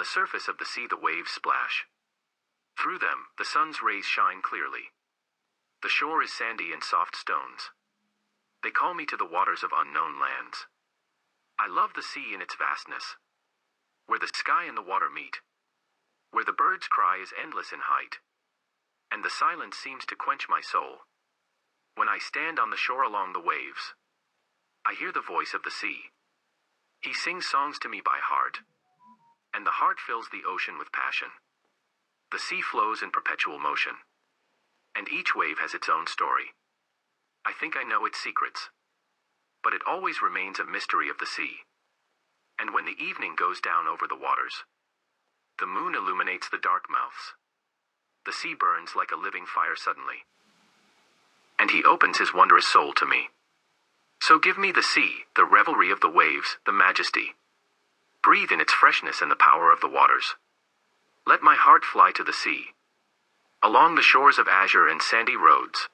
the surface of the sea the waves splash. Through them, the sun's rays shine clearly. The shore is sandy and soft stones. They call me to the waters of unknown lands. I love the sea in its vastness, where the sky and the water meet, where the bird's cry is endless in height, and the silence seems to quench my soul. When I stand on the shore along the waves, I hear the voice of the sea. He sings songs to me by heart, and the heart fills the ocean with passion. The sea flows in perpetual motion, and each wave has its own story. I think I know its secrets, but it always remains a mystery of the sea. And when the evening goes down over the waters, the moon illuminates the dark mouths. The sea burns like a living fire suddenly, and he opens his wondrous soul to me. So give me the sea, the revelry of the waves, the majesty. Breathe in its freshness and the power of the waters. Let my heart fly to the sea, along the shores of azure and sandy roads.